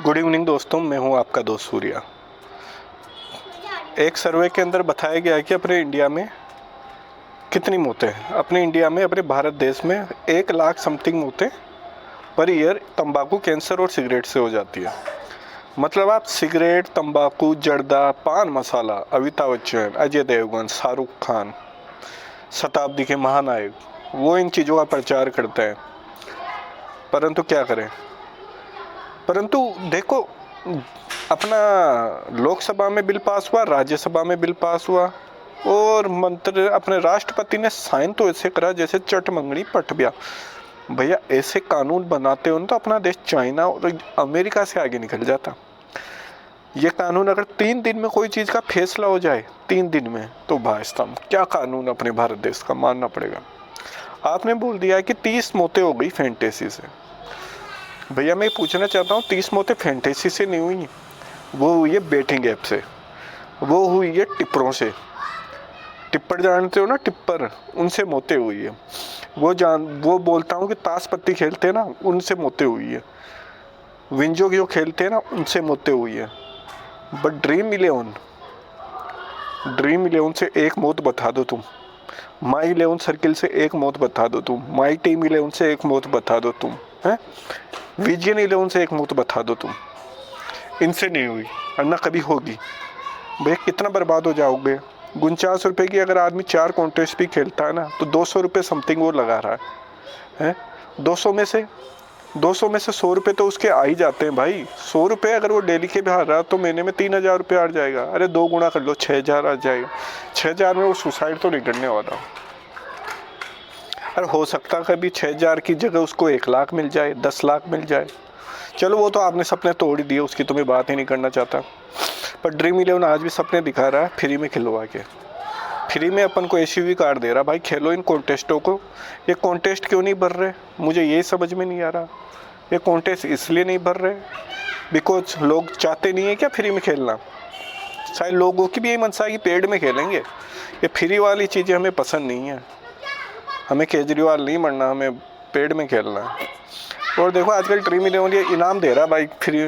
Good evening दोस्तों, मैं हूं आपका दोस्त सूर्या। एक सर्वे के अंदर बताया गया है कि अपने इंडिया में कितनी मौतें हैं। अपने इंडिया में, अपने भारत देश में 1 लाख समथिंग मौतें पर ईयर तंबाकू, कैंसर और सिगरेट से हो जाती है। मतलब आप सिगरेट, तंबाकू, जर्दा, पान मसाला, अमिताभ बच्चन, अजय देवगन, शाहरुख खान, शताब्दी के महानायक, वो इन चीज़ों का प्रचार करते हैं। परंतु क्या करें, परंतु देखो, अपना लोकसभा में बिल पास हुआ, राज्यसभा में बिल पास हुआ और मंत्र अपने राष्ट्रपति ने साइन तो ऐसे करा जैसे चट मंगनी पट गया। भैया ऐसे कानून बनाते हो तो अपना देश चाइना और अमेरिका से आगे निकल जाता। ये कानून अगर 3 दिन में कोई चीज़ का फैसला हो जाए, 3 दिन में, तो भाई साहब क्या कानून अपने भारत देश का मानना पड़ेगा। आपने बोल दिया है कि 30 मौतें हो गई फैंटेसी से। भैया मैं पूछना चाहता हूँ, 30 मौतें फैंटेसी से नहीं हुई, वो हुई है बेटिंग ऐप से, वो हुई है टिप्परों से। टिप्पर जानते हो ना, टिप्पर, उनसे मौतें हुई है। वो बोलता हूँ कि ताश पत्ती खेलते हैं ना, उनसे मौतें हुई है। विंजो जो खेलते हैं ना, उनसे मौतें हुई है। बट ड्रीम इलेवन से एक मौत बता दो तुम, माई इलेवन सर्किल से एक मौत बता दो तुम, माई टीम इलेवन से एक मौत बता दो तुम, हैं, विजन इलेवन से एक मौत बता दो तुम। इनसे नहीं हुई और ना कभी होगी। भैया कितना बर्बाद हो जाओगे। 49 रुपये की अगर आदमी 4 कॉन्टेस्ट भी खेलता है ना, तो 200 रुपये समथिंग वो लगा रहा है। 200 में से 100 रुपये तो उसके आ ही जाते हैं भाई। 100 रुपये अगर वो डेली के भी हार रहा तो महीने में 3,000 रुपये आ जाएगा। अरे 2 गुना कर लो, 6,000 आ जाएगा। 6,000 में वो सुसाइड तो नहीं करने वाला। अरे हो सकता है कभी 6,000 की जगह उसको 1 लाख मिल जाए, 10 लाख मिल जाए। चलो वो तो आपने सपने तोड़ ही दिए, उसकी तो मैं बात ही नहीं करना चाहता। पर ड्रीम इलेवन आज भी सपने दिखा रहा है फ्री में खिलवा के। फ्री में अपन को एसयूवी कार दे रहा। भाई खेलो इन कॉन्टेस्टों को। ये कॉन्टेस्ट क्यों नहीं भर रहे, मुझे यही समझ में नहीं आ रहा। ये कॉन्टेस्ट इसलिए नहीं भर रहे बिकॉज लोग चाहते नहीं है क्या फ्री में खेलना। शायद लोगों की भी यही मनसा है कि पेड में खेलेंगे। ये फ्री वाली चीज़ें हमें पसंद नहीं है। हमें केजरीवाल नहीं बनना, हमें पेड में खेलना है। और देखो आजकल ड्रीम इलेवन ये इनाम दे रहा है भाई फ्री।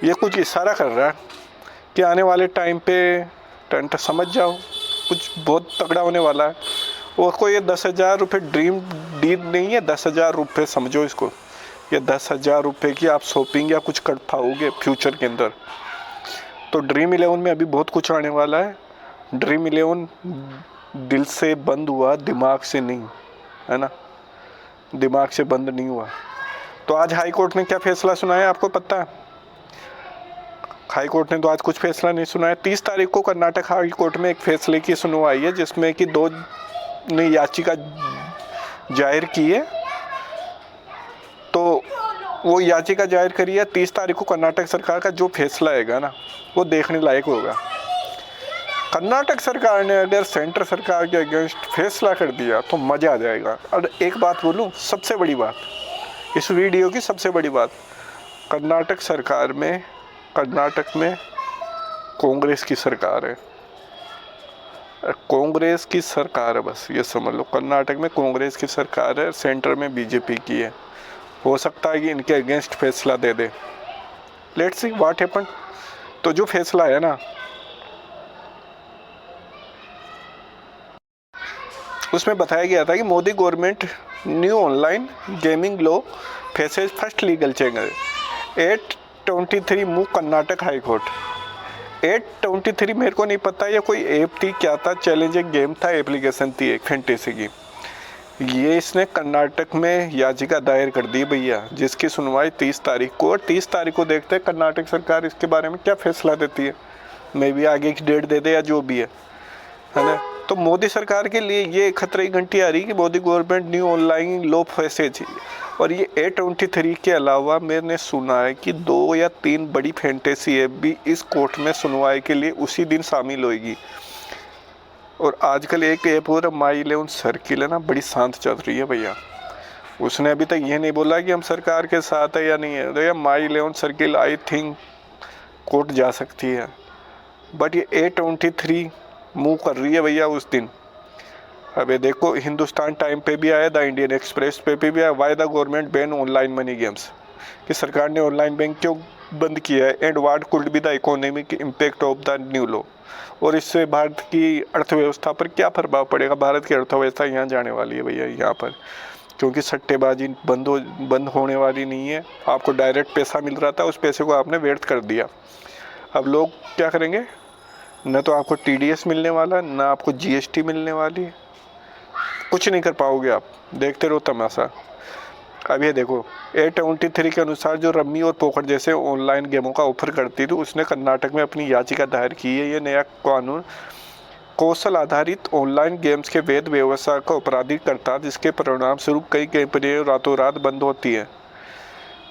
ये कुछ इशारा कर रहा है कि आने वाले टाइम पे टंट समझ जाओ, कुछ बहुत तगड़ा होने वाला है। और कोई ये 10,000 रुपये ड्रीम डील नहीं है। 10,000 रुपये समझो इसको, ये 10,000 रुपये की आप शॉपिंग या कुछ कर पाओगे फ्यूचर के अंदर। तो ड्रीम इलेवन में अभी बहुत कुछ आने वाला है। ड्रीम इलेवन दिल से बंद हुआ, दिमाग से नहीं, है ना। दिमाग से बंद नहीं हुआ। तो आज हाई कोर्ट ने क्या फैसला सुनाया आपको पता है? हाई कोर्ट ने तो आज कुछ फैसला नहीं सुनाया। 30 तारीख को कर्नाटक हाई कोर्ट में एक फैसले की सुनवाई है, जिसमें कि 2 ने याचिका जाहिर की है। तो वो याचिका जाहिर करी है। 30 तारीख को कर्नाटक सरकार का जो फैसला आएगा ना, वो देखने लायक होगा। कर्नाटक सरकार ने अगर सेंटर सरकार के अगेंस्ट फैसला कर दिया तो मज़ा आ जाएगा। और एक बात बोलूँ, सबसे बड़ी बात, इस वीडियो की सबसे बड़ी बात, कर्नाटक सरकार में, कर्नाटक में कांग्रेस की सरकार है। कांग्रेस की सरकार है, बस ये समझ लो। कर्नाटक में कांग्रेस की सरकार है, सेंटर में बीजेपी की है। हो सकता है कि इनके अगेंस्ट फैसला दे दे। Let's see what happen. तो जो फैसला है ना, उसमें बताया गया था कि Modi government new online gaming law faces first legal change. 823 move Karnataka high court. 823 मेरे को नहीं पता ये कोई ऐप थी, क्या था, चैलेंजिंग गेम था, एप्लीकेशन थी एक फैंटेसी की। ये इसने कर्नाटक में याचिका दायर कर दी भैया, जिसकी सुनवाई 30 तारीख को। और 30 तारीख को देखते हैं कर्नाटक सरकार इसके बारे में क्या फैसला देती है। मे भी आगे की डेट दे दे या जो भी है ना। तो मोदी सरकार के लिए ये खतरे की घंटी आ रही कि Modi government new online law faces. और ये 823 के अलावा मैंने सुना है कि 2 या 3 बड़ी फैंटेसी ऐप भी इस कोर्ट में सुनवाई के लिए उसी दिन शामिल होगी। और आजकल एक ऐप और माई इलेवन सर्किल है ना, बड़ी शांत चल रही है भैया। उसने अभी तक ये नहीं बोला कि हम सरकार के साथ है या नहीं है। तो my eleven circle I think court जा सकती है। बट ये 823 मूव कर रही है भैया उस दिन। अबे देखो, हिंदुस्तान टाइम पे भी आया, द इंडियन एक्सप्रेस पे भी आया, why the government ban online money games. कि सरकार ने ऑनलाइन बैंक क्यों बंद किया है and what could be the economic impact of the new law, और इससे भारत की अर्थव्यवस्था पर क्या प्रभाव पड़ेगा। भारत की अर्थव्यवस्था यहाँ जाने वाली है भैया यहाँ पर, क्योंकि सट्टेबाजी बंद होने वाली नहीं है। आपको डायरेक्ट पैसा मिल रहा था, उस पैसे को आपने व्यर्थ कर दिया। अब लोग क्या करेंगे, न तो आपको TDS मिलने वाला, ना आपको GST मिलने वाली, कुछ नहीं कर पाओगे आप, देखते रहो तमाशा। अब ये देखो A23 के अनुसार जो रम्मी और पोकर जैसे ऑनलाइन गेमों का ऑफर करती थी, उसने कर्नाटक में अपनी याचिका दायर की है। ये नया कानून कौशल आधारित ऑनलाइन गेम्स के वैध व्यवसाय को अपराधिक करता, जिसके परिणाम स्वरूप कई कंपनियां रातों रात बंद होती हैं।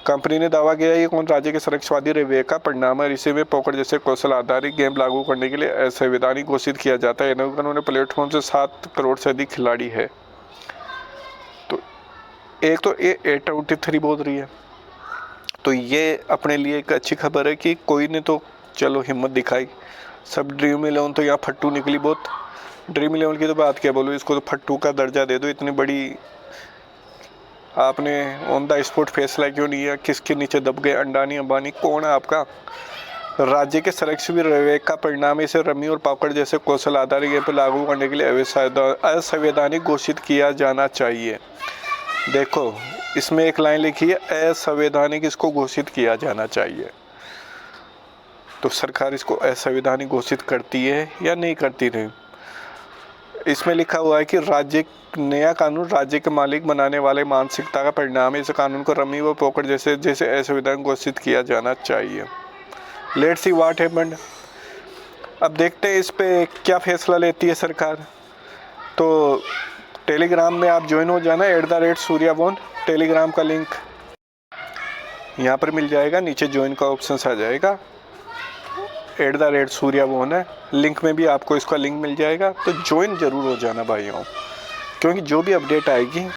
कंपनी ने दावा किया है कि कौन राज्य के संरक्षवादी रेवे का परिणाम है। इसी में पोकर जैसे कौशल आधारित गेम लागू करने के लिए असंवैधानिक घोषित किया जाता है। उन्होंने प्लेटफॉर्म से 7 करोड़ से अधिक खिलाड़ी है। तो एक तो A23 बोल रही है, तो ये अपने लिए एक अच्छी खबर है कि कोई ने तो चलो हिम्मत दिखाई। सब ड्रीम इलेवन तो यहाँ फट्टू निकली बहुत। ड्रीम इलेवन की तो बात क्या बोलो, इसको तो फट्टू का दर्जा दे दो। इतनी बड़ी आपने ऑन द स्पॉट फैसला क्यों नहीं है, किसके नीचे दब गए, अंडानी अंबानी कौन है आपका। राज्य के संरक्षण विवेक का परिणाम इसे रम्मी और पॉकर जैसे कौशल आधारित गेम पर लागू करने के लिए असंवैधानिक घोषित किया जाना चाहिए। देखो इसमें एक लाइन लिखी है असंवैधानिक, इसको घोषित किया जाना चाहिए। तो सरकार इसको असंवैधानिक घोषित करती है या नहीं करती नहीं। इसमें लिखा हुआ है कि राज्य नया कानून राज्य के मालिक बनाने वाले मानसिकता का परिणाम है। इस कानून को रम्मी व पोकर जैसे असंवैधानिक घोषित किया जाना चाहिए। Let's see what happened. अब देखते हैं इस पे क्या फैसला लेती है सरकार। तो टेलीग्राम में आप ज्वाइन हो जाना, @सूर्याबोन टेलीग्राम का लिंक यहाँ पर मिल जाएगा, नीचे ज्वाइन का ऑप्शन आ जाएगा, @सूर्याबोन है, लिंक में भी आपको इसका लिंक मिल जाएगा। तो ज्वाइन जरूर हो जाना भाइयों, क्योंकि जो भी अपडेट आएगी